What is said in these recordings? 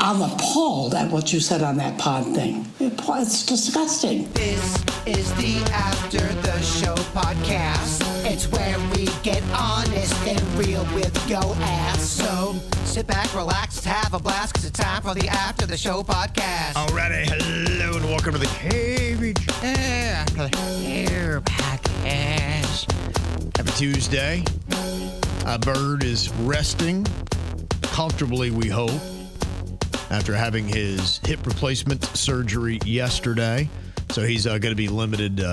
I'm appalled at what you said on that pod thing. It's disgusting. This is the After the Show podcast. It's where we get honest and real with yo ass. So sit back, relax, have a blast, because it's time for the After the Show podcast. Alrighty, hello and welcome to the KVJShow podcast. Happy Tuesday. Jbird is resting comfortably, we hope, after having his hip replacement surgery yesterday. So he's going to be limited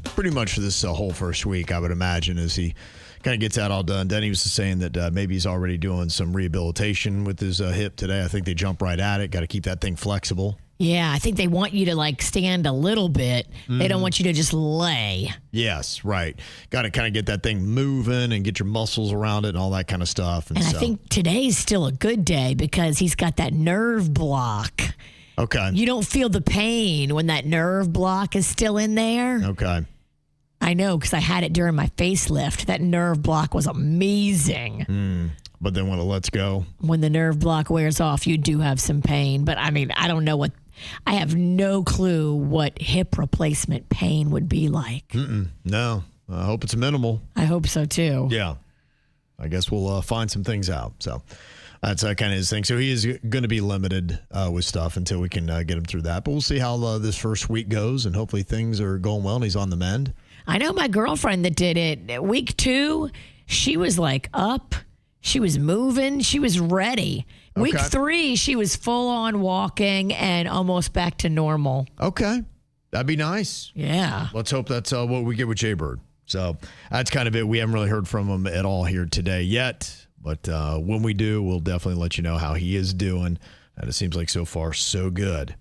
pretty much for this whole first week, I would imagine, as he kind of gets that all done. Denny was saying that maybe he's already doing some rehabilitation with his hip today. I think they jump right at it. Got to keep that thing flexible. Yeah, I think they want you to like stand a little bit. They don't want you to just lay. Yes, right. Got to kind of get that thing moving and get your muscles around it and all that kind of stuff. And I think today's still a good day because he's got that nerve block. Okay. You don't feel the pain when that nerve block is still in there. Okay. I know because I had it during my facelift. That nerve block was amazing. But then when it lets go? When the nerve block wears off, you do have some pain. But I mean, I don't know what... I have no clue what hip replacement pain would be like. No. I hope it's minimal. I hope so, too. Yeah. I guess we'll find some things out. So that's kind of his thing. So he is going to be limited with stuff until we can get him through that. But we'll see how this first week goes, and hopefully things are going well and he's on the mend. I know my girlfriend that did it. Week 2, she was like up. She was moving. She was ready. Week 3, she was full on walking and almost back to normal. Okay. That'd be nice. Yeah. Let's hope that's what we get with Jbird. So that's kind of it. We haven't really heard from him at all here today yet. But when we do, we'll definitely let you know how he is doing. And it seems like so far, so good.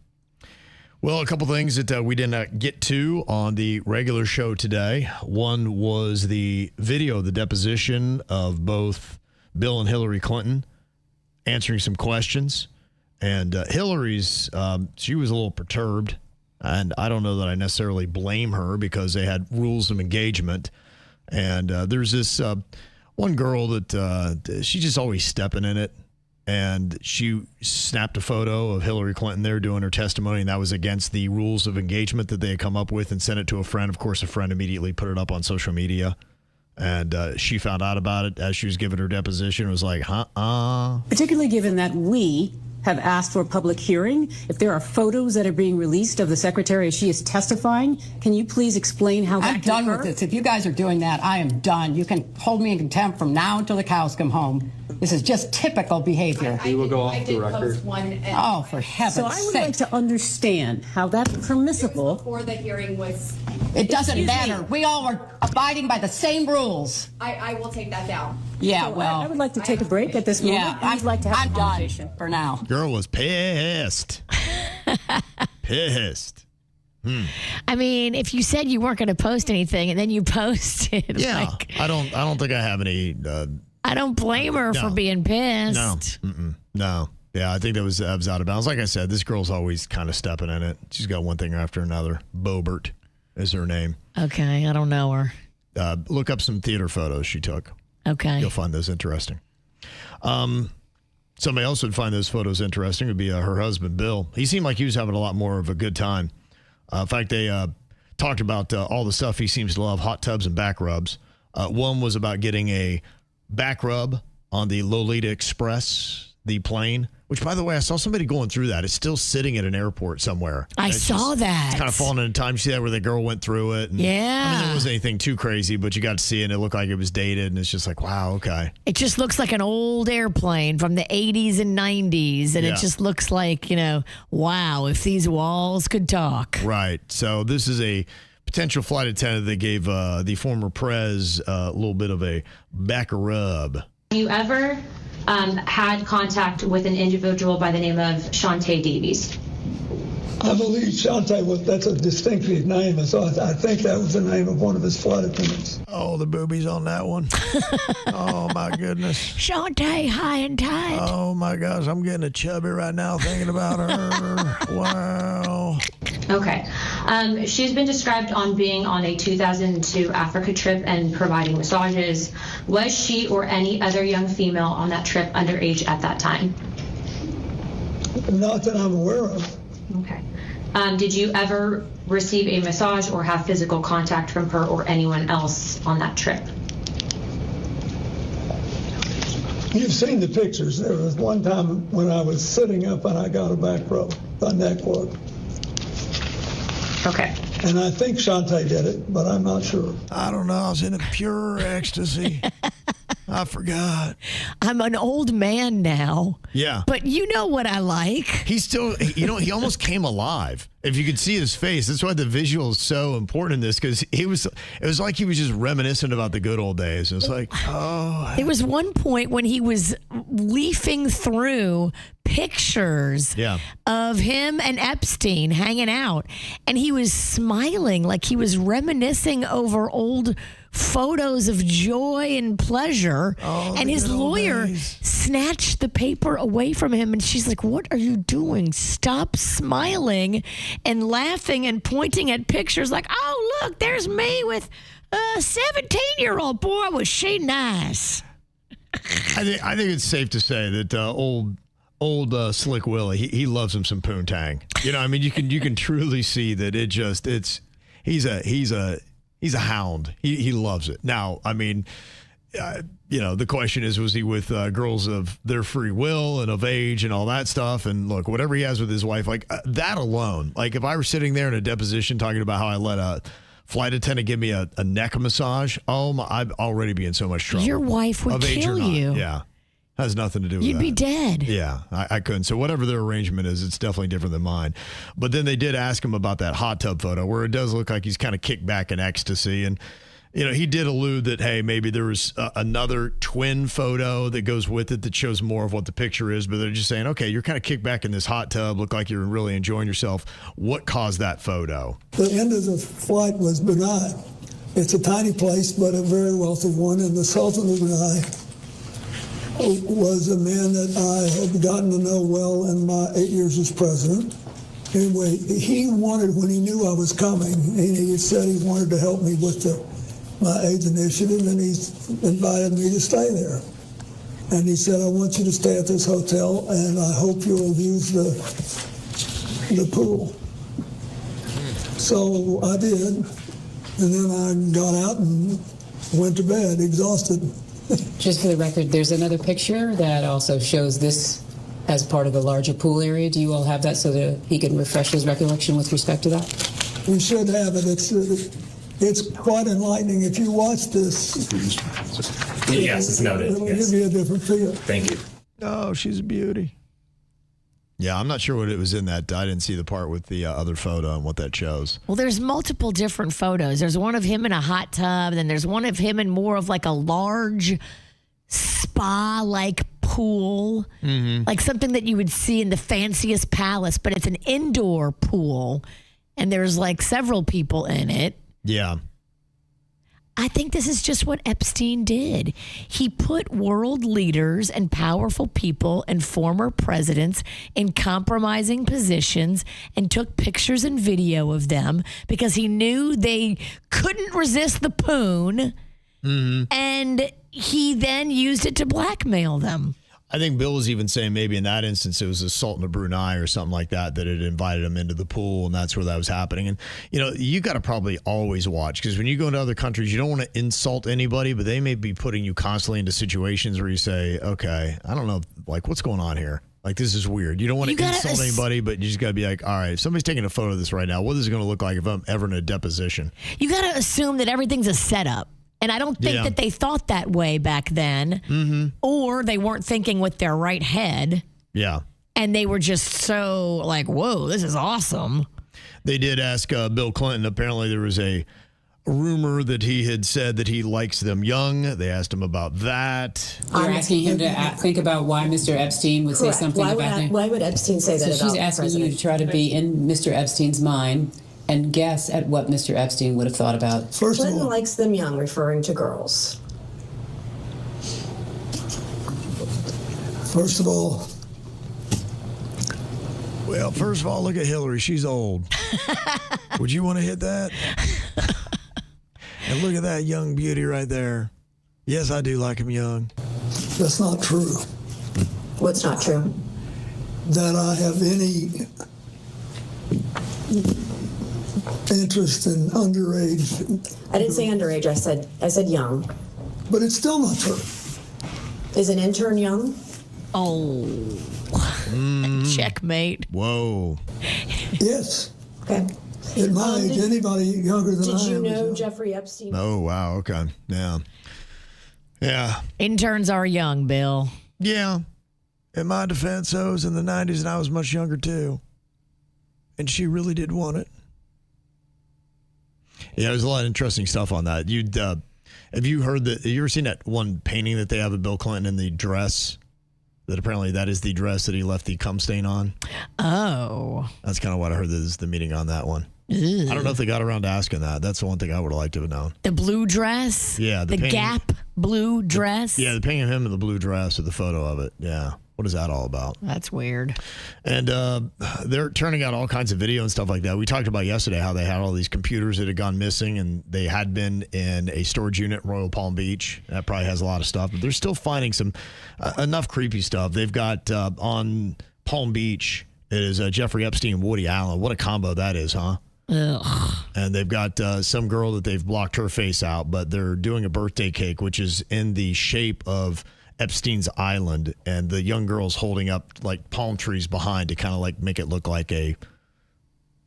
Well, a couple things that we didn't get to on the regular show today. One was the video, the deposition of both Bill and Hillary Clinton answering some questions. And Hillary's, she was a little perturbed. And I don't know that I necessarily blame her because they had rules of engagement. And there's this one girl that she's just always stepping in it. And she snapped a photo of Hillary Clinton there doing her testimony, and that was against the rules of engagement that they had come up with, and sent it to a friend. Of course, a friend immediately put it up on social media. And she found out about it as she was giving her deposition. It was like, Particularly given that we have asked for a public hearing. If there are photos that are being released of the secretary as she is testifying, can you please explain how that I'm done with this. If you guys are doing that, I am done. You can hold me in contempt from now until the cows come home. This is just typical behavior. We will go off the record. Oh, for heaven's sake. So I would like to understand how that's permissible. Before the hearing was... It doesn't matter. We all are abiding by the same rules. I will take that down. Yeah, So well. I would like to take a break at this moment. Yeah, I'd like to have I'm a conversation. done for now. girl was pissed. Pissed. I mean, if you said you weren't going to post anything and then you posted. Yeah. Like, I don't think I have any... I don't blame her for being pissed. No. Yeah, I think that was out of bounds. Like I said, this girl's always kind of stepping in it. She's got one thing after another. Bobert is her name. Okay, I don't know her. Look up some theater photos she took. Okay. You'll find those interesting. Somebody else would find those photos interesting would be her husband, Bill. He seemed like he was having a lot more of a good time. In fact, they talked about all the stuff he seems to love, hot tubs and back rubs. One was about getting a back rub on the Lolita Express, the plane, which, by the way, I saw somebody going through that. It's still sitting at an airport somewhere. I saw that. It's kind of falling into time. You see that where the girl went through it? And, Yeah. I mean, there wasn't anything too crazy, but you got to see it, and it looked like it was dated, and it's just like, wow, okay. It just looks like an old airplane from the 80s and 90s, and Yeah. it just looks like, wow, if these walls could talk. Right. So this is a potential flight attendant that gave the former prez a little bit of a back rub. Have you ever had contact with an individual by the name of Shantae Davies? I believe Shantae that's a distinctive name, so I think that was the name of one of his flight attendants. Oh, the boobies on that one. Oh, my goodness. Shantae, high and tight. Oh, my gosh. I'm getting a chubby right now thinking about her. Wow. Okay. She's been described on being on a 2002 Africa trip and providing massages. Was she or any other young female on that trip underage at that time? Not that I'm aware of. Okay. Did you ever receive a massage or have physical contact from her or anyone else on that trip? You've seen the pictures. There was one time when I was sitting up and I got a back rub, a neck rub. Okay. And I think Shantae did it, but I'm not sure. I don't know. I was in a pure ecstasy. I forgot. I'm an old man now. Yeah. But you know what I like. He's still, he almost came alive. If you could see his face, that's why the visual is so important in this, because it was like he was just reminiscent about the good old days. It was like, oh. There was one point when he was leafing through pictures of him and Epstein hanging out, and he was smiling like he was reminiscing over old photos of joy and pleasure. And his lawyer snatched the paper away from him, and she's like, "What are you doing? Stop smiling and laughing and pointing at pictures like, oh, look, there's me with a 17-year-old. Boy, was she nice." I think it's safe to say that old Slick Willie, he loves him some poontang. I mean, you can truly see that he's a hound. He loves it. Now, I mean, the question is, was he with girls of their free will and of age and all that stuff? And look, whatever he has with his wife, like that alone, like if I were sitting there in a deposition talking about how I let a flight attendant give me a neck massage, I'd already be in so much trouble. Your wife would kill you. Yeah. Has nothing to do with that. You'd be dead. Yeah, I couldn't. So whatever their arrangement is, it's definitely different than mine. But then they did ask him about that hot tub photo where it does look like he's kind of kicked back in ecstasy. And, he did allude that, hey, maybe there was another twin photo that goes with it that shows more of what the picture is. But they're just saying, okay, you're kind of kicked back in this hot tub, look like you're really enjoying yourself. What caused that photo? The end of the flight was Brunei. It's a tiny place, but a very wealthy one. And the Sultan of Brunei was a man that I had gotten to know well in my 8 years as president. Anyway, he wanted, when he knew I was coming, he said he wanted to help me with my AIDS initiative, and he invited me to stay there. And he said, I want you to stay at this hotel, and I hope you'll use the pool. So I did, and then I got out and went to bed, exhausted. Just for the record, there's another picture that also shows this as part of the larger pool area. Do you all have that so that he can refresh his recollection with respect to that? We should have it. It's quite enlightening. If you watch this, yes, it's noted. It'll give you a different feel. Thank you. Oh, she's a beauty. Yeah, I'm not sure what it was in that. I didn't see the part with the other photo and what that shows. Well, there's multiple different photos. There's one of him in a hot tub, and then there's one of him in more of like a large spa-like pool, like something that you would see in the fanciest palace, but it's an indoor pool, and there's like several people in it. Yeah. I think this is just what Epstein did. He put world leaders and powerful people and former presidents in compromising positions and took pictures and video of them because he knew they couldn't resist the poon. And he then used it to blackmail them. I think Bill was even saying maybe in that instance it was the Sultan of Brunei or something like that had invited him into the pool, and that's where that was happening. And, you got to probably always watch, because when you go into other countries, you don't want to insult anybody, but they may be putting you constantly into situations where you say, okay, I don't know, like, what's going on here? Like, this is weird. You don't want to insult anybody, but you just got to be like, all right, if somebody's taking a photo of this right now, what is it going to look like if I'm ever in a deposition? You got to assume that everything's a setup. And I don't think that they thought that way back then, or they weren't thinking with their right head. Yeah. And they were just so like, whoa, this is awesome. They did ask Bill Clinton. Apparently there was a rumor that he had said that he likes them young. They asked him about that. You're asking him to think about why Mr. Epstein would say something about that. Why would Epstein say that about she's asking you to try to be in Mr. Epstein's mind and guess at what Mr. Epstein would have thought about. Clinton likes them young, referring to girls. First of all, look at Hillary. She's old. Would you want to hit that? And look at that young beauty right there. Yes, I do like him young. That's not true. What's not true? that I have any interest in underage. I didn't say underage. I said young. But it's still not true. Is an intern young? Oh, checkmate. Whoa. Yes. Okay. At my age, anybody younger than I am. Did you is know young. Jeffrey Epstein? Oh, wow. Okay. Yeah. Yeah. Interns are young, Bill. Yeah. In my defense, I was in the 90s and I was much younger too. And she really did want it. Yeah, there's a lot of interesting stuff on that. Have you ever seen that one painting that they have of Bill Clinton in the dress? That apparently that is the dress that he left the cum stain on. Oh. That's kind of what I heard is the meeting on that one. Ew. I don't know if they got around to asking that. That's the one thing I would have liked to have known. The blue dress? Yeah. The Gap blue dress? Yeah, the painting of him in the blue dress with the photo of it. Yeah. What is that all about? That's weird. And they're turning out all kinds of video and stuff like that. We talked about yesterday how they had all these computers that had gone missing, and they had been in a storage unit in Royal Palm Beach. That probably has a lot of stuff, but they're still finding some enough creepy stuff. They've got on Palm Beach, it is Jeffrey Epstein and Woody Allen. What a combo that is, huh? Ugh. And they've got some girl that they've blocked her face out, but they're doing a birthday cake, which is in the shape of Epstein's Island, and the young girl's holding up like palm trees behind to kind of like make it look like a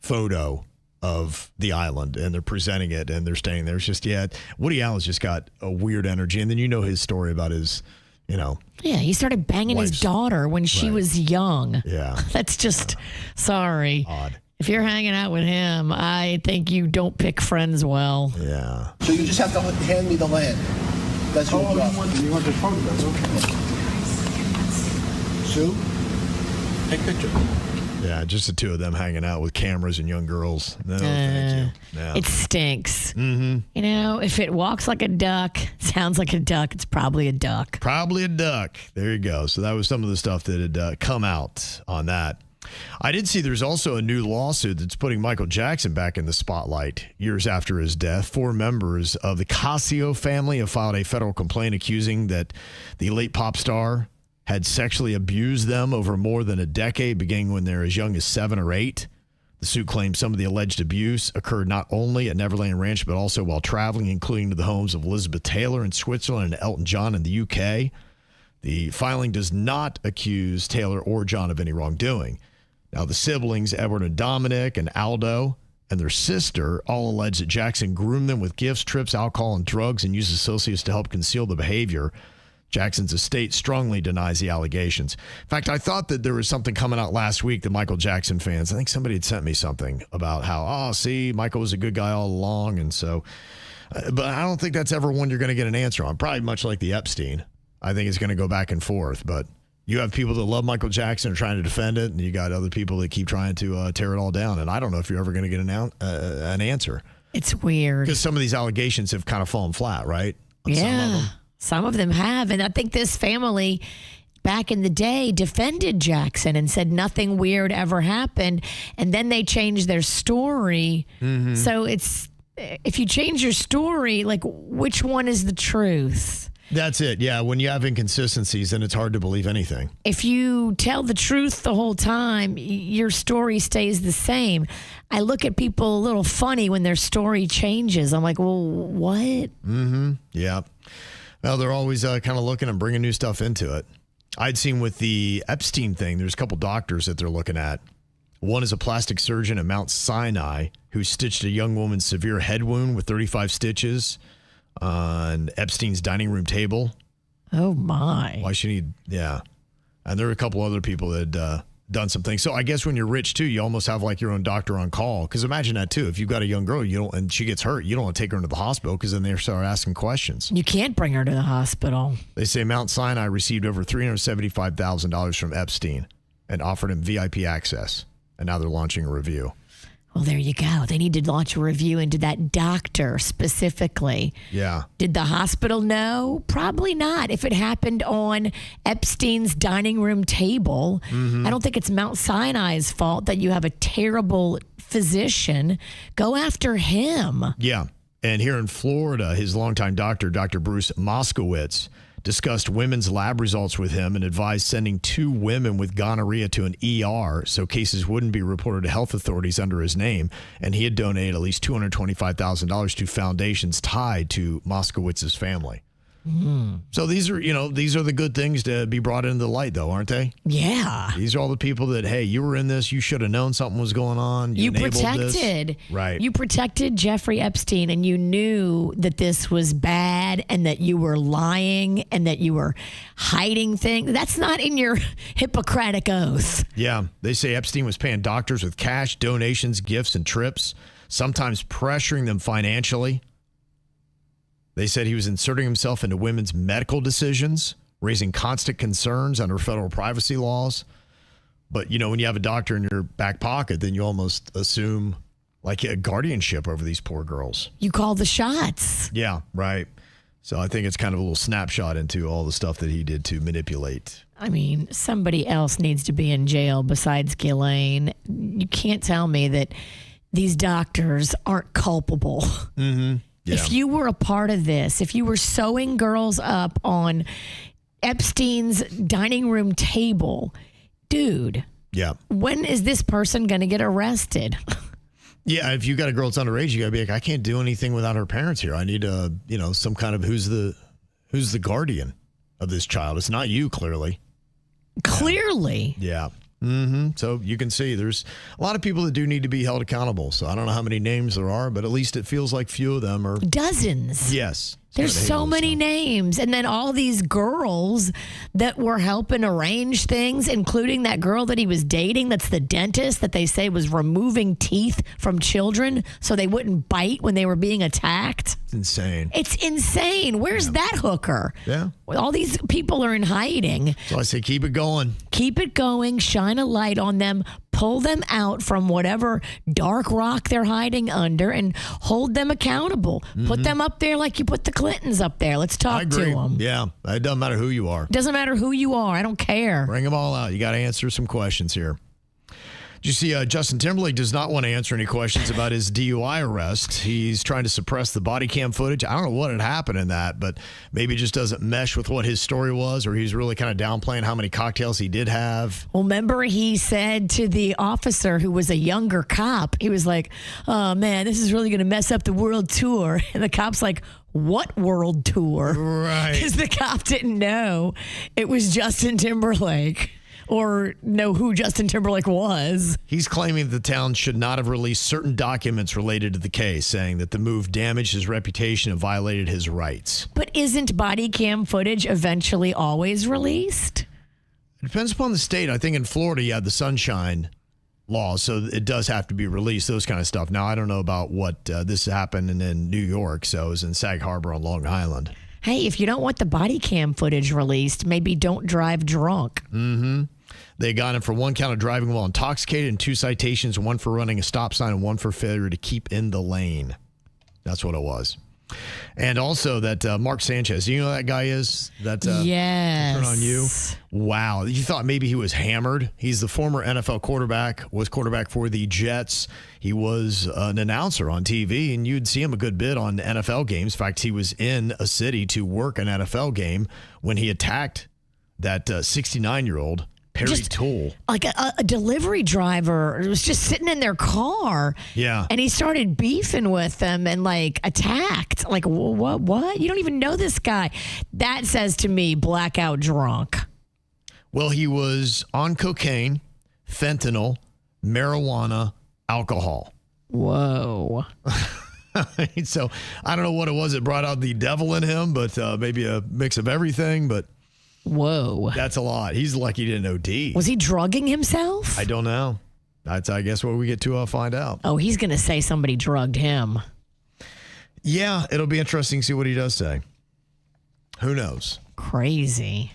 photo of the island, and they're presenting it and they're staying there. It's just, yeah, Woody Allen's just got a weird energy. And then his story about his, Yeah, he started banging his daughter when she was young. Yeah. That's just, sorry. Odd. If you're hanging out with him, I think you don't pick friends well. Yeah. So you just have to hand me the land. That's your job. You want the photographs, okay. Sue, take a picture. Yeah, just the two of them hanging out with cameras and young girls. No, thank you. Yeah. It stinks. Mm-hmm. If it walks like a duck, sounds like a duck, it's probably a duck. Probably a duck. There you go. So that was some of the stuff that had come out on that. I did see there's also a new lawsuit that's putting Michael Jackson back in the spotlight years after his death. 4 members of the Casio family have filed a federal complaint accusing that the late pop star had sexually abused them over more than a decade, beginning when they're as young as 7 or 8. The suit claims some of the alleged abuse occurred not only at Neverland Ranch, but also while traveling, including to the homes of Elizabeth Taylor in Switzerland and Elton John in the UK. The filing does not accuse Taylor or John of any wrongdoing. Now, the siblings, Edward and Dominic and Aldo, and their sister all allege that Jackson groomed them with gifts, trips, alcohol, and drugs, and used associates to help conceal the behavior. Jackson's estate strongly denies the allegations. In fact, I thought that there was something coming out last week that Michael Jackson fans, I think somebody had sent me something about how, Michael was a good guy all along. And so, but I don't think that's ever one you're going to get an answer on. Probably much like the Epstein. I think it's going to go back and forth, but you have people that love Michael Jackson and are trying to defend it, and you got other people that keep trying to tear it all down. And I don't know if you're ever going to get an answer. It's weird. Because some of these allegations have kind of fallen flat, right? Some of them have. And I think this family back in the day defended Jackson and said nothing weird ever happened. And then they changed their story. Mm-hmm. So if you change your story, like, which one is the truth? That's it. Yeah. When you have inconsistencies, then it's hard to believe anything. If you tell the truth the whole time, your story stays the same. I look at people a little funny when their story changes. I'm like, well, what? Mm-hmm. Yeah. Well, they're always kind of looking and bringing new stuff into it. I'd seen with the Epstein thing, there's a couple doctors that they're looking at. One is a plastic surgeon at Mount Sinai who stitched a young woman's severe head wound with 35 stitches on Epstein's dining room table. Oh, my. Why should he? Yeah. And there are a couple other people that had done some things. So I guess when you're rich, too, you almost have like your own doctor on call. Because imagine that, too. If you've got a young girl and she gets hurt, you don't want to take her into the hospital because then they start asking questions. You can't bring her to the hospital. They say Mount Sinai received over $375,000 from Epstein and offered him VIP access. And now they're launching a review. Well, there you go. They need to launch a review into that doctor specifically. Yeah. Did the hospital know? Probably not. If it happened on Epstein's dining room table, I don't think it's Mount Sinai's fault that you have a terrible physician. Go after him. Yeah. And here in Florida, his longtime doctor, Dr. Bruce Moskowitz, discussed women's lab results with him and advised sending 2 women with gonorrhea to an ER so cases wouldn't be reported to health authorities under his name. And he had donated at least $225,000 to foundations tied to Moskowitz's family. So these are the good things to be brought into the light, though, aren't they? Yeah. These are all the people that, hey, you were in this. You should have known something was going on. You protected. This. Right. You protected Jeffrey Epstein, and you knew that this was bad and that you were lying and that you were hiding things. That's not in your Hippocratic oath. Yeah. They say Epstein was paying doctors with cash, donations, gifts, and trips, sometimes pressuring them financially. They said he was inserting himself into women's medical decisions, raising constant concerns under federal privacy laws. But, when you have a doctor in your back pocket, then you almost assume like a guardianship over these poor girls. You call the shots. Yeah, right. So I think it's kind of a little snapshot into all the stuff that he did to manipulate. I mean, somebody else needs to be in jail besides Ghislaine. You can't tell me that these doctors aren't culpable. Mm-hmm. Yeah. If you were a part of this, if you were sewing girls up on Epstein's dining room table, dude, yeah. When is this person going to get arrested? Yeah, if you got a girl that's underage, you got to be like, I can't do anything without her parents here. I need some kind of who's the guardian of this child. It's not you, clearly. Clearly. Yeah. Mm-hmm. So you can see there's a lot of people that do need to be held accountable. So I don't know how many names there are, but at least it feels like few of them are. Dozens. Yes. There's so many names. And then all these girls that were helping arrange things, including that girl that he was dating that's the dentist that they say was removing teeth from children so they wouldn't bite when they were being attacked. It's insane. It's insane. Where's that hooker? Yeah. All these people are in hiding. So I say keep it going. Keep it going. Shine a light on them. Pull them out from whatever dark rock they're hiding under and hold them accountable. Mm-hmm. Put them up there like you put the Clintons up there. Let's talk to them. Yeah. It doesn't matter who you are. Doesn't matter who you are. I don't care. Bring them all out. You got to answer some questions here. Did you see Justin Timberlake does not want to answer any questions about his DUI arrest. He's trying to suppress the body cam footage. I don't know what had happened in that, but maybe it just doesn't mesh with what his story was, or he's really kind of downplaying how many cocktails he did have. Well, remember he said to the officer who was a younger cop, he was like, oh, man, this is really going to mess up the world tour. And the cop's like, what world tour? Right. Because the cop didn't know it was Justin Timberlake. Or know who Justin Timberlake was. He's claiming the town should not have released certain documents related to the case, saying that the move damaged his reputation and violated his rights. But isn't body cam footage eventually always released? It depends upon the state. I think in Florida, you have the sunshine law, so it does have to be released, those kind of stuff. Now, I don't know about what this happened in New York, so it was in Sag Harbor on Long Island. Hey, if you don't want the body cam footage released, maybe don't drive drunk. Mm-hmm. They got him for 1 count of driving while intoxicated and 2 citations, 1 for running a stop sign and 1 for failure to keep in the lane. That's what it was. And also that Mark Sanchez, you know who that guy is? That yes. Turn on you. Wow. You thought maybe he was hammered. He's the former NFL quarterback, was quarterback for the Jets. He was an announcer on TV, and you'd see him a good bit on NFL games. In fact, he was in a city to work an NFL game when he attacked that 69-year-old Perry Toole. Like a delivery driver was just sitting in their car. Yeah. And he started beefing with them and like attacked. Like, what? You don't even know this guy. That says to me, blackout drunk. Well, he was on cocaine, fentanyl, marijuana, alcohol. Whoa. So I don't know what it was that brought out the devil in him, but maybe a mix of everything, but whoa. That's a lot. He's lucky he didn't OD. Was he drugging himself? I don't know. That's, I guess, what we get to find out. Oh, he's going to say somebody drugged him. Yeah, it'll be interesting to see what he does say. Who knows? Crazy.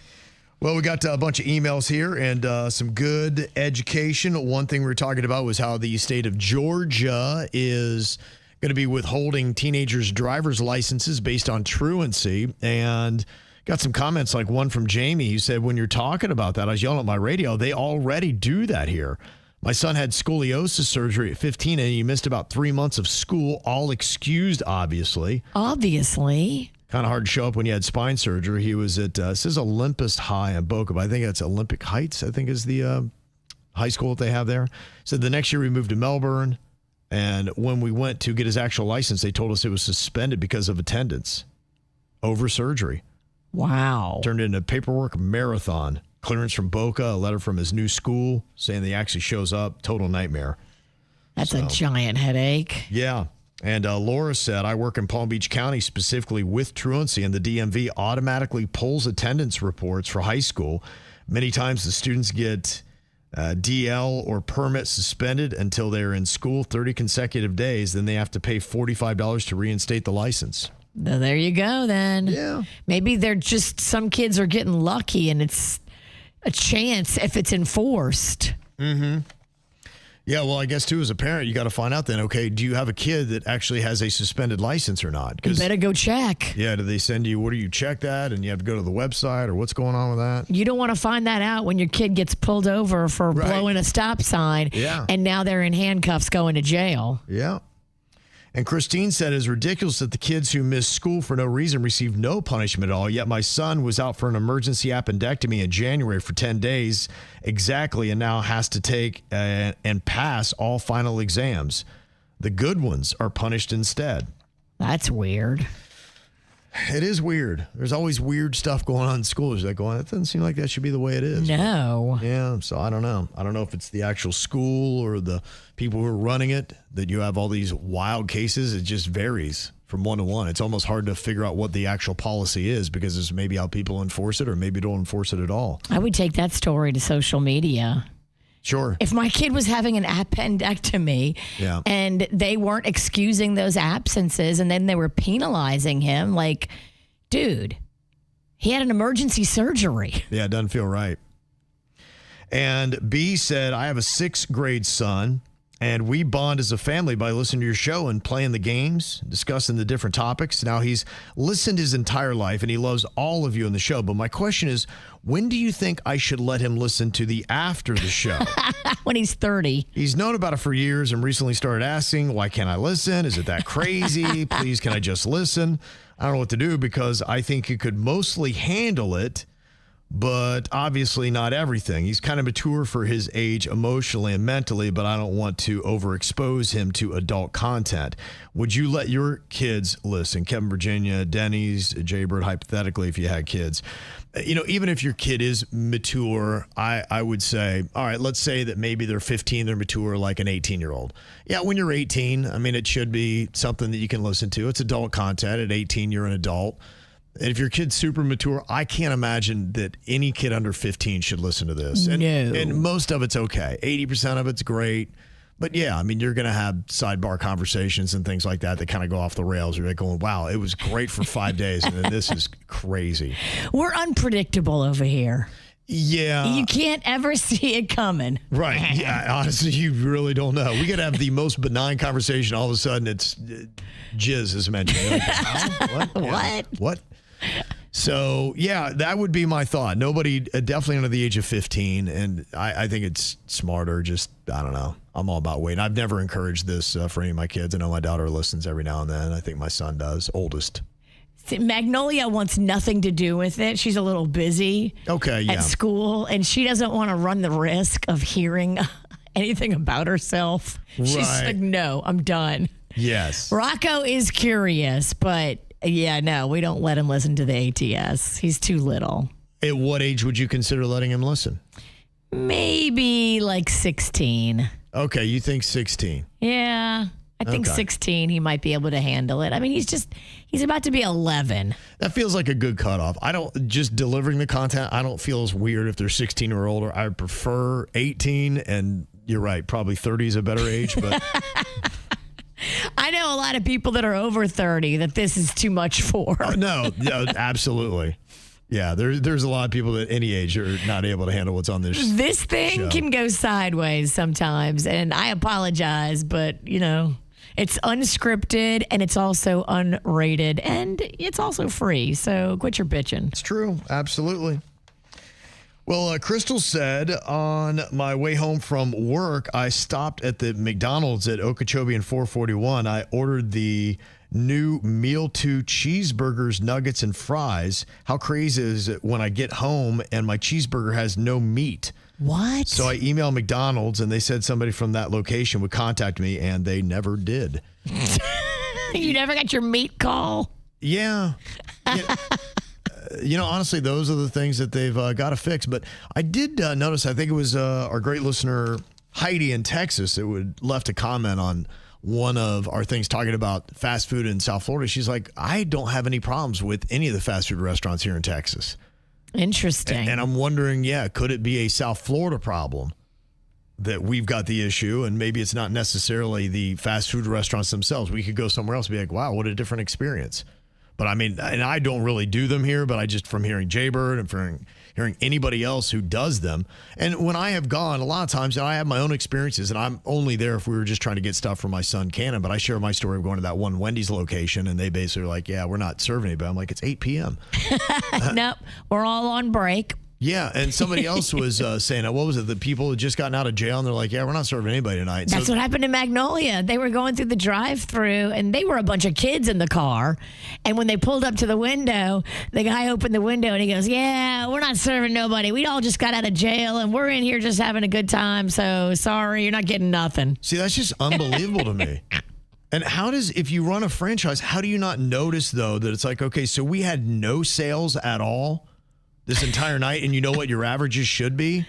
Well, we got a bunch of emails here and some good education. One thing we were talking about was how the state of Georgia is going to be withholding teenagers' driver's licenses based on truancy. And got some comments like one from Jamie who said, when you're talking about that, I was yelling at my radio, they already do that here. My son had scoliosis surgery at 15 and he missed about 3 months of school, all excused, obviously. Obviously. kind of hard to show up when you had spine surgery. He was at, it says Olympus High in Boca, but I think that's Olympic Heights, I think is the high school that they have there. So the next year we moved to Melbourne, and when we went to get his actual license, they told us it was suspended because of attendance over surgery. Wow. Turned into a paperwork marathon. Clearance from Boca, a letter from his new school saying he actually shows up. Total nightmare. That's a giant headache. Yeah. And Laura said, I work in Palm Beach County specifically with truancy, and the DMV automatically pulls attendance reports for high school. Many times the students get DL or permit suspended until they're in school 30 consecutive days. Then they have to pay $45 to reinstate the license. Well, there you go, then. Yeah. Maybe they're just, some kids are getting lucky, and it's a chance if it's enforced. Mm-hmm. Yeah, well, I guess, too, as a parent, you got to find out then, okay, do you have a kid that actually has a suspended license or not? You better go check. Yeah, do they send you, what do you check that? And you have to go to the website, or what's going on with that? You don't want to find that out when your kid gets pulled over for blowing a stop sign, and now they're in handcuffs going to jail. Yeah. And Christine said it's ridiculous that the kids who miss school for no reason receive no punishment at all, yet my son was out for an emergency appendectomy in January for 10 days exactly, and now has to take and pass all final exams. The good ones are punished instead. That's weird. It is weird. There's always weird stuff going on in schools. That doesn't seem like that should be the way it is. No. Yeah, so I don't know. I don't know if it's the actual school or the people who are running it that you have all these wild cases. It just varies from one to one. It's almost hard to figure out what the actual policy is because it's maybe how people enforce it or maybe don't enforce it at all. I would take that story to social media. Sure. If my kid was having an appendectomy and they weren't excusing those absences and then they were penalizing him, like, dude, he had an emergency surgery. Yeah, it doesn't feel right. And B said, I have a 6th grade son, and we bond as a family by listening to your show and playing the games, discussing the different topics. Now, he's listened his entire life, and he loves all of you in the show. But my question is, when do you think I should let him listen to the after the show? When he's 30. He's known about it for years and recently started asking, why can't I listen? Is it that crazy? Please, can I just listen? I don't know what to do because I think he could mostly handle it, but obviously not everything. He's kind of mature for his age emotionally and mentally, but I don't want to overexpose him to adult content. Would you let your kids listen? Kevin, Virginia, Denny's, Jbird, hypothetically, if you had kids. You know, even if your kid is mature, I would say, all right, let's say that maybe they're 15, they're mature like an 18-year-old. Yeah, when you're 18, I mean, it should be something that you can listen to. It's adult content. At 18, you're an adult. And if your kid's super mature, I can't imagine that any kid under 15 should listen to this. And, and most of it's okay. 80% of it's great. But yeah, I mean, you're going to have sidebar conversations and things like that kind of go off the rails. You're like going, wow, it was great for 5 days. And then this is crazy. We're unpredictable over here. Yeah. You can't ever see it coming. Right. Yeah. Honestly, you really don't know. We could have the most benign conversation. All of a sudden, it's jizz is mentioned. You're like, huh? What? What? What? So, yeah, that would be my thought. Nobody, definitely under the age of 15. And I think it's smarter. Just, I don't know. I'm all about waiting. I've never encouraged this for any of my kids. I know my daughter listens every now and then. I think my son does, oldest. Magnolia wants nothing to do with it. She's a little busy at school, and she doesn't want to run the risk of hearing anything about herself. Right. She's like, no, I'm done. Yes. Rocco is curious, but yeah, no, we don't let him listen to the ATS. He's too little. At what age would you consider letting him listen? Maybe like 16. Okay, you think 16. Yeah. I think 16, he might be able to handle it. I mean, he's about to be 11. That feels like a good cutoff. I don't, just delivering the content, I don't feel as weird if they're 16 or older. I prefer 18, and you're right, probably 30 is a better age, but... I know a lot of people that are over 30 that this is too much for. No, absolutely. Yeah, there's a lot of people at any age are not able to handle what's on this thing show. Can go sideways sometimes, and I apologize, but, you know, it's unscripted, and it's also unrated, and it's also free, so quit your bitching. It's true, absolutely. Well, Crystal said, on my way home from work, I stopped at the McDonald's at Okeechobee and 441. I ordered the new meal 2 cheeseburgers, nuggets, and fries. How crazy is it when I get home and my cheeseburger has no meat? What? So I emailed McDonald's and they said somebody from that location would contact me, and they never did. You never got your meat call? Yeah. Honestly, those are the things that they've got to fix. But I did notice, I think it was our great listener, Heidi in Texas, that left a comment on one of our things talking about fast food in South Florida. She's like, I don't have any problems with any of the fast food restaurants here in Texas. Interesting. And I'm wondering, could it be a South Florida problem that we've got the issue, and maybe it's not necessarily the fast food restaurants themselves? We could go somewhere else and be like, wow, what a different experience. But I mean, and I don't really do them here, but I just, from hearing Jbird and from hearing anybody else who does them. And when I have gone, a lot of times, I have my own experiences, and I'm only there if we were just trying to get stuff for my son, Cannon. But I share my story of going to that one Wendy's location, and they basically are like, yeah, we're not serving anybody. I'm like, it's 8 p.m. Nope, we're all on break. Yeah, and somebody else was saying, what was it? The people had just gotten out of jail, and they're like, yeah, we're not serving anybody tonight. That's what happened in Magnolia. They were going through the drive-thru, and they were a bunch of kids in the car. And when they pulled up to the window, the guy opened the window, and he goes, yeah, we're not serving nobody. We all just got out of jail, and we're in here just having a good time. So sorry, you're not getting nothing. See, that's just unbelievable to me. And if you run a franchise, how do you not notice, though, that it's like, okay, so we had no sales at all this entire night, and you know what your averages should be?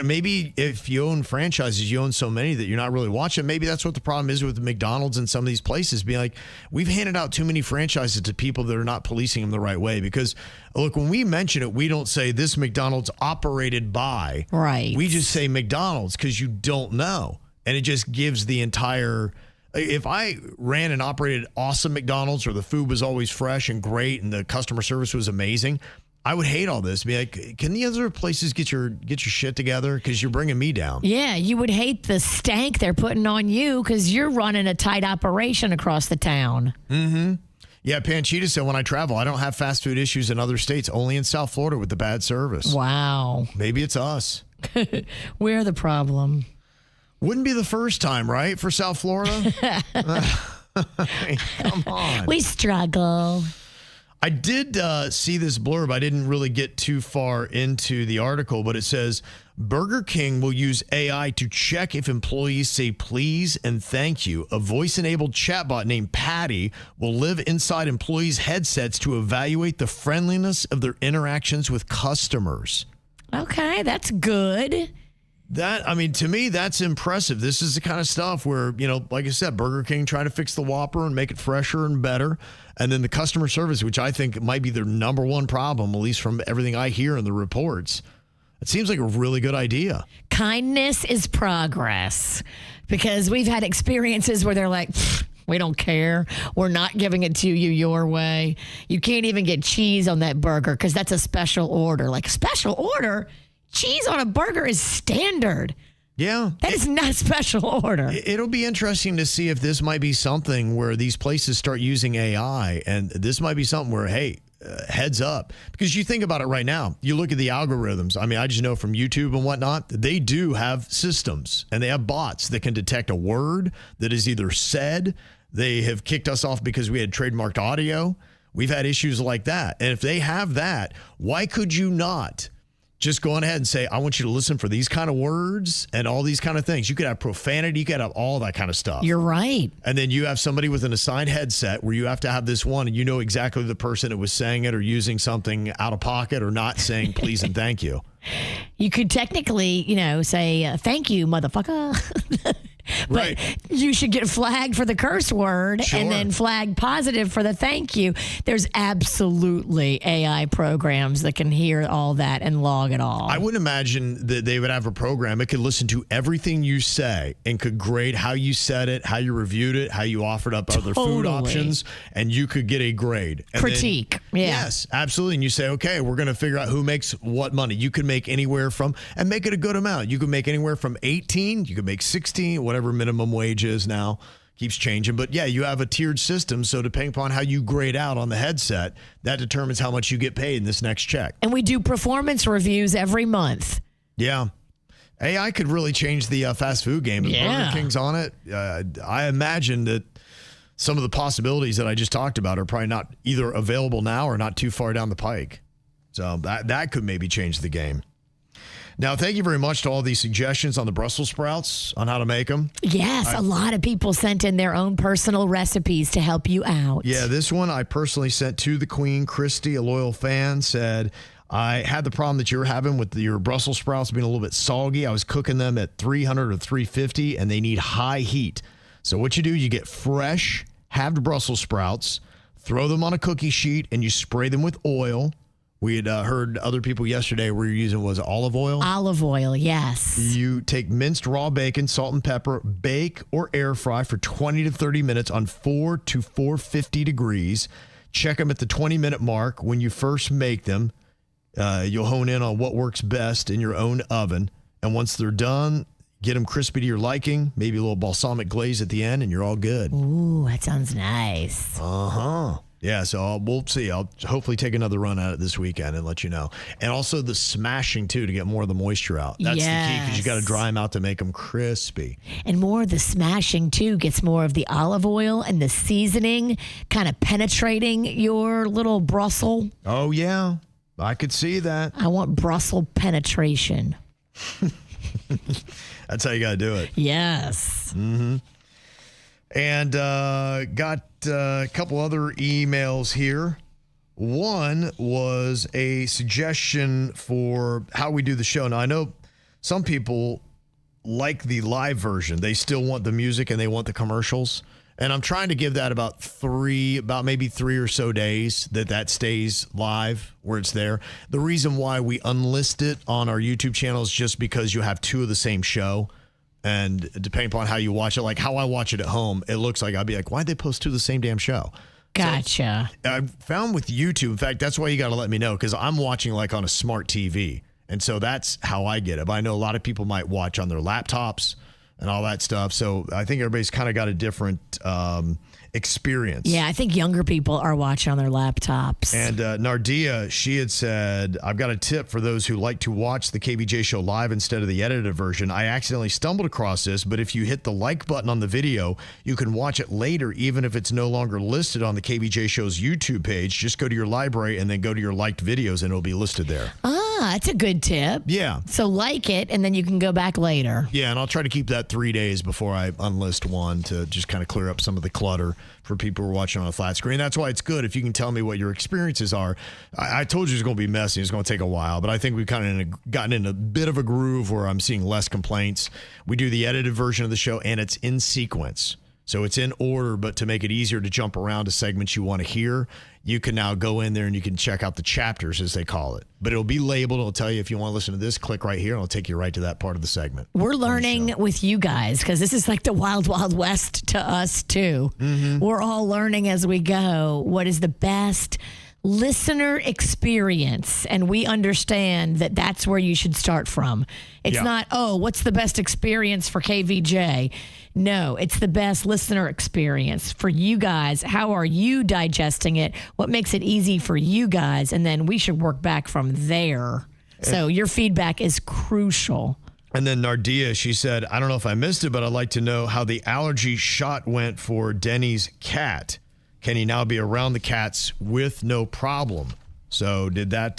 Maybe if you own franchises, you own so many that you're not really watching. Maybe that's what the problem is with McDonald's and some of these places, being like, we've handed out too many franchises to people that are not policing them the right way. Because, look, when we mention it, we don't say this McDonald's operated by. Right. We just say McDonald's because you don't know. And it just gives the entire... If I ran and operated awesome McDonald's, or the food was always fresh and great and the customer service was amazing, I would hate all this. Be like, can the other places get your shit together? Because you're bringing me down. Yeah, you would hate the stank they're putting on you because you're running a tight operation across the town. Mm-hmm. Yeah, Panchita said, when I travel, I don't have fast food issues in other states, only in South Florida with the bad service. Wow. Maybe it's us. We're the problem. Wouldn't be the first time, right, for South Florida? Come on. We struggle. I did see this blurb. I didn't really get too far into the article, but it says Burger King will use AI to check if employees say please and thank you. A voice-enabled chatbot named Patty will live inside employees' headsets to evaluate the friendliness of their interactions with customers. Okay, that's good. To me, that's impressive. This is the kind of stuff where, like I said, Burger King trying to fix the Whopper and make it fresher and better. And then the customer service, which I think might be their number one problem, at least from everything I hear in the reports. It seems like a really good idea. Kindness is progress, because we've had experiences where they're like, we don't care. We're not giving it to you your way. You can't even get cheese on that burger because that's a special order. Like, special order? Cheese on a burger is standard. Yeah. That is not a special order. It'll be interesting to see if this might be something where these places start using AI, and this might be something where, hey, heads up. Because you think about it right now. You look at the algorithms. I just know from YouTube and whatnot, they do have systems, and they have bots that can detect a word that is either said. They have kicked us off because we had trademarked audio. We've had issues like that. And if they have that, why could you not just go on ahead and say, I want you to listen for these kind of words and all these kind of things? You could have profanity. You could have all that kind of stuff. You're right. And then you have somebody with an assigned headset where you have to have this one, and you know exactly the person that was saying it or using something out of pocket or not saying please and thank you. You could technically, say, thank you, motherfucker. But right. You should get flagged for the curse word and then flagged positive for the thank you. There's absolutely AI programs that can hear all that and log it all. I would imagine that they would have a program that could listen to everything you say and could grade how you said it, how you reviewed it, how you offered up other food options, and you could get a grade. And critique. Yes, absolutely. And you say, okay, we're going to figure out who makes what money. You could make anywhere from, and make it a good amount. You could make anywhere from 18, you could make 16, whatever minimum wage is now. Keeps changing. But yeah, you have a tiered system. So depending upon how you grade out on the headset, that determines how much you get paid in this next check. And we do performance reviews every month. Yeah. AI could really change the fast food game. If Burger King's on it, I imagine that some of the possibilities that I just talked about are probably not either available now or not too far down the pike. So that could maybe change the game. Now, thank you very much to all these suggestions on the Brussels sprouts on how to make them. Yes, a lot of people sent in their own personal recipes to help you out. Yeah, this one I personally sent to the Queen. Christy, a loyal fan, said, I had the problem that you were having with your Brussels sprouts being a little bit soggy. I was cooking them at 300 or 350, and they need high heat. So what you do, you get fresh halved Brussels sprouts, throw them on a cookie sheet, and you spray them with oil. We had heard other people yesterday were using was olive oil. Olive oil, yes. You take minced raw bacon, salt and pepper, bake or air fry for 20 to 30 minutes on 4 to 450 degrees. Check them at the 20-minute mark when you first make them. You'll hone in on what works best in your own oven. And once they're done, get them crispy to your liking, maybe a little balsamic glaze at the end, and you're all good. Ooh, that sounds nice. Uh-huh. Yeah, so we'll see. I'll hopefully take another run at it this weekend and let you know. And also the smashing, too, to get more of the moisture out. That's the key, because you got to dry them out to make them crispy. And more of the smashing, too, gets more of the olive oil and the seasoning kind of penetrating your little Brussels. Oh, yeah. I could see that. I want Brussels penetration. That's how you got to do it. Yes. Mm-hmm. And got a couple other emails here. One was a suggestion for how we do the show. Now, I know some people like the live version. They still want the music and they want the commercials. And I'm trying to give that about maybe 3 or so days that stays live where it's there. The reason why we unlist it on our YouTube channel is just because you have 2 of the same show. And depending upon how you watch it, like how I watch it at home, it looks like I'd be like, why'd they post 2 of the same damn show? Gotcha. So I found with YouTube, in fact, that's why you got to let me know, because I'm watching like on a smart TV. And so that's how I get it. But I know a lot of people might watch on their laptops and all that stuff. So I think everybody's kind of got a different experience. Yeah, I think younger people are watching on their laptops. And Nardia, she had said, I've got a tip for those who like to watch the KVJ show live instead of the edited version. I accidentally stumbled across this, but if you hit the like button on the video, you can watch it later, even if it's no longer listed on the KVJ show's YouTube page. Just go to your library and then go to your liked videos and it'll be listed there. Ah, that's a good tip. Yeah. So like it, and then you can go back later. Yeah, and I'll try to keep that 3 days before I unlist one to just kind of clear up some of the clutter for people who are watching on a flat screen. That's why it's good if you can tell me what your experiences are. I told you it's going to be messy. It's going to take a while, but I think we've kind of gotten in a bit of a groove where I'm seeing less complaints. We do the edited version of the show, and it's in sequence. So it's in order, but to make it easier to jump around to segments you want to hear, you can now go in there and you can check out the chapters, as they call it. But it'll be labeled. It'll tell you if you want to listen to this, click right here, and it'll take you right to that part of the segment. We're learning with you guys, because this is like the wild, wild west to us, too. Mm-hmm. We're all learning as we go what is the best listener experience, and we understand that that's where you should start from. It's not, what's the best experience for KVJ? No, it's the best listener experience for you guys. How are you digesting it? What makes it easy for you guys? And then we should work back from there. So your feedback is crucial. And then Nardia, she said, I don't know if I missed it, but I'd like to know how the allergy shot went for Denny's cat. Can he now be around the cats with no problem? So did that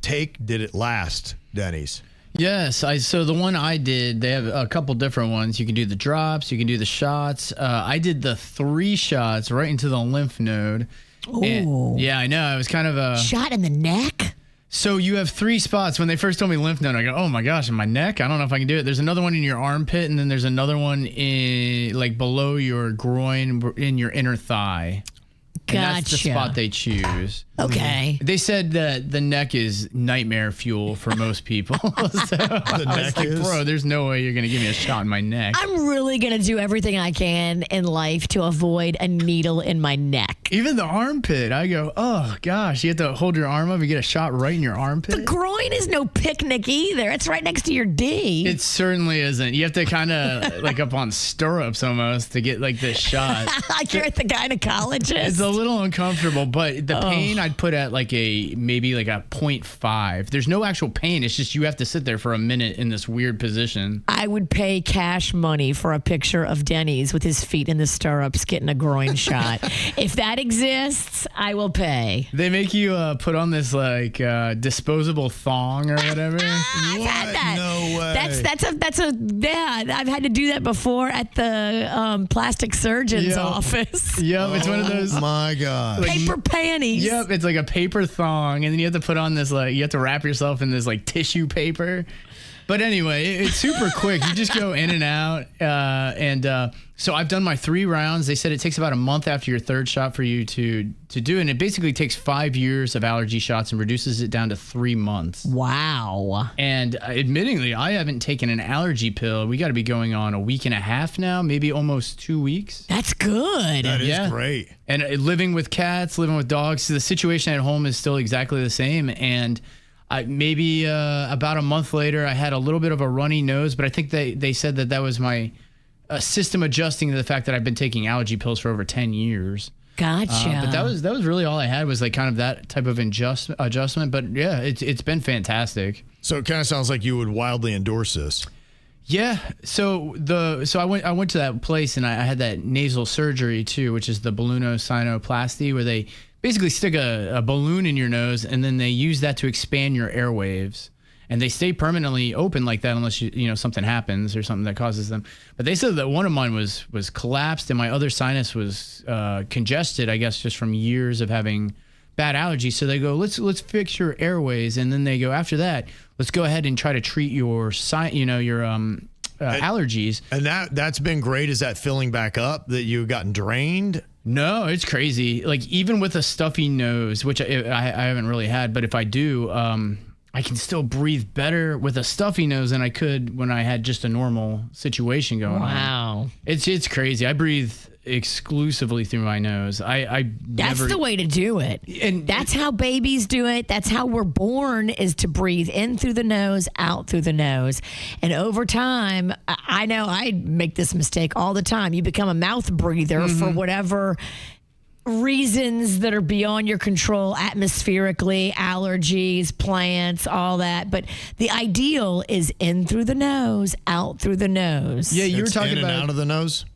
did it last, Denny's? Yes. So the one I did, they have a couple different ones. You can do the drops, you can do the shots. I did the 3 shots right into the lymph node. Oh. Yeah, I know. It was kind of a shot in the neck. So you have 3 spots. When they first told me lymph node, I go, oh my gosh, in my neck? I don't know if I can do it. There's another one in your armpit, and then there's another one in like below your groin in your inner thigh. And that's the spot they choose. Okay. They said that the neck is nightmare fuel for most people. So the neck like, bro, there's no way you're going to give me a shot in my neck. I'm really going to do everything I can in life to avoid a needle in my neck. Even the armpit. I go, oh, gosh. You have to hold your arm up and get a shot right in your armpit? The groin is no picnic either. It's right next to your D. It certainly isn't. You have to kind of like up on stirrups almost to get like this shot. Like you're at the gynecologist. It's a little uncomfortable, but the pain I'd put at maybe like a 0.5. There's no actual pain. It's just you have to sit there for a minute in this weird position. I would pay cash money for a picture of Denny's with his feet in the stirrups getting a groin shot. If that exists, I will pay. They make you put on this disposable thong or whatever. I've had that. No way. I've had to do that before at the plastic surgeon's office. Yep, it's one of those. Oh my God. Paper panties. Yep, it's like a paper thong, and then you have to put on this you have to wrap yourself in this tissue paper. But anyway, it's super quick. You just go in and out. So I've done my 3 rounds. They said it takes about a month after your 3rd shot for you to do it. And it basically takes 5 years of allergy shots and reduces it down to 3 months. Wow. And admittingly, I haven't taken an allergy pill. We got to be going on a week and a half now, maybe almost 2 weeks. That's good. That is great. And living with cats, living with dogs, the situation at home is still exactly the same. And maybe about a month later, I had a little bit of a runny nose, but I think they said that was my system adjusting to the fact that I've been taking allergy pills for over 10 years. Gotcha. But that was really all I had was kind of that type of adjustment. But yeah, it's been fantastic. So it kind of sounds like you would wildly endorse this. Yeah. So I went to that place and I had that nasal surgery too, which is the ballonosinoplasty, where they basically stick a balloon in your nose and then they use that to expand your airwaves. And they stay permanently open like that unless something happens or something that causes them. But they said that one of mine was collapsed and my other sinus was congested, I guess, just from years of having bad allergies. So they go, let's fix your airways, and then they go, after that, let's go ahead and try to treat your allergies. And that's been great. Is that filling back up that you've gotten drained? No, it's crazy. Like even with a stuffy nose, which I haven't really had, but if I do, I can still breathe better with a stuffy nose than I could when I had just a normal situation going on. Wow. It's crazy. I breathe exclusively through my nose. That's the way to do it. And that's how babies do it. That's how we're born, is to breathe in through the nose, out through the nose. And over time, I know I make this mistake all the time. You become a mouth breather for whatever reasons that are beyond your control, atmospherically, allergies, plants, all that. But the ideal is in through the nose, out through the nose. Yeah, you were talking about in and out of the nose?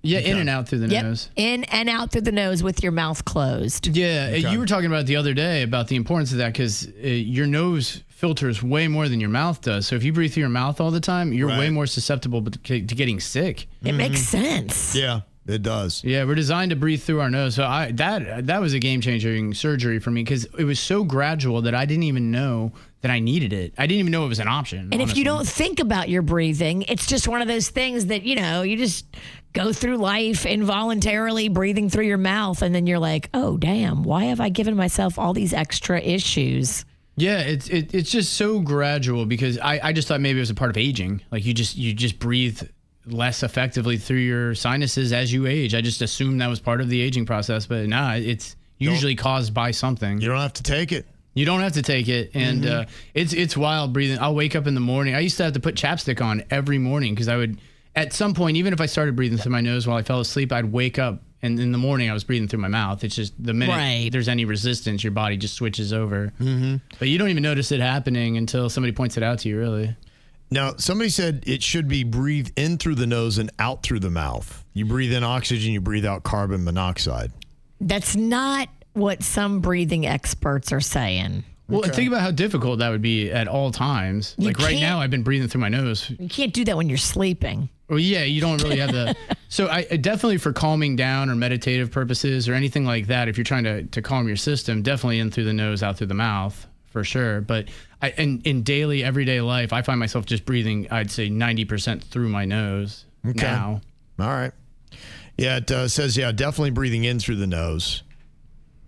Yeah, in and out through the nose. In and out through the nose with your mouth closed. Yeah, you were talking about it the other day about the importance of that because your nose filters way more than your mouth does. So if you breathe through your mouth all the time, you're way more susceptible to getting sick. It makes sense. Yeah. It does. Yeah, we're designed to breathe through our nose. So that was a game-changing surgery for me because it was so gradual that I didn't even know that I needed it. I didn't even know it was an option. And honestly, if you don't think about your breathing, it's just one of those things that, you just go through life involuntarily breathing through your mouth, and then you're like, oh, damn, why have I given myself all these extra issues? Yeah, it's just so gradual because I just thought maybe it was a part of aging. Like you just breathe less effectively through your sinuses as you age. I just assumed that was part of the aging process, but it's usually caused by something. You don't have to take it. You don't have to take it, and it's wild breathing. I'll wake up in the morning. I used to have to put chapstick on every morning because I would, at some point, even if I started breathing through my nose while I fell asleep, I'd wake up, and in the morning I was breathing through my mouth. It's just the minute there's any resistance, your body just switches over. But you don't even notice it happening until somebody points it out to you, really. Now, somebody said it should be breathe in through the nose and out through the mouth. You breathe in oxygen, you breathe out carbon monoxide. That's not what some breathing experts are saying. Well, think about how difficult that would be at all times. Like right now, I've been breathing through my nose. You can't do that when you're sleeping. Well, yeah, you don't really have the... So I definitely for calming down or meditative purposes or anything like that, if you're trying to calm your system, definitely in through the nose, out through the mouth, for sure. But in daily, everyday life, I find myself just breathing, I'd say 90% through my nose now. All right. Yeah, it says, definitely breathing in through the nose.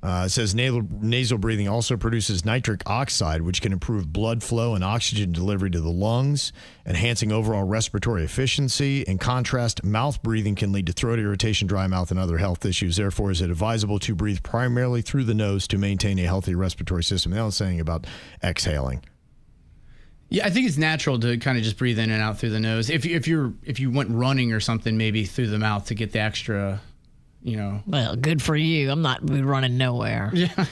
It says nasal breathing also produces nitric oxide, which can improve blood flow and oxygen delivery to the lungs, enhancing overall respiratory efficiency. In contrast, mouth breathing can lead to throat irritation, dry mouth, and other health issues. Therefore, is it advisable to breathe primarily through the nose to maintain a healthy respiratory system? That was saying about exhaling. Yeah, I think it's natural to kind of just breathe in and out through the nose. If you went running or something, maybe through the mouth to get the extra Well, good for you. I'm not running nowhere. Yeah.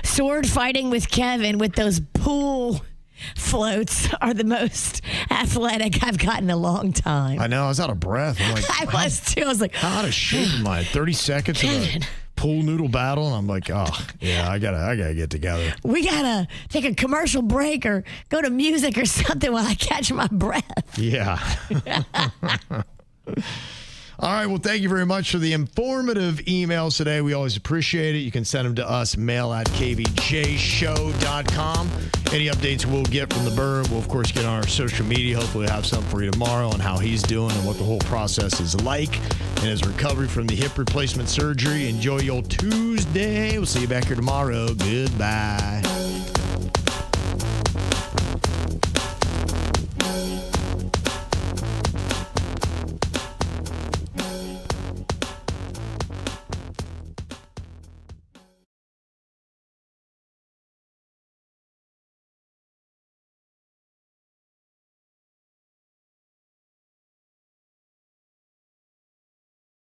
Sword fighting with Kevin with those pool floats are the most athletic I've gotten in a long time. I know. I was out of breath. I'm like, I was too. I was like, how out of shape am I? 30 seconds of a pool noodle battle, and I'm like, oh yeah, I gotta get together. We gotta take a commercial break or go to music or something while I catch my breath. Yeah. All right. Well, thank you very much for the informative emails today. We always appreciate it. You can send them to us, mail@kvjshow.com. Any updates we'll get from the Bird, we'll, of course, get on our social media. Hopefully, we'll have something for you tomorrow on how he's doing and what the whole process is like and his recovery from the hip replacement surgery. Enjoy your Tuesday. We'll see you back here tomorrow. Goodbye.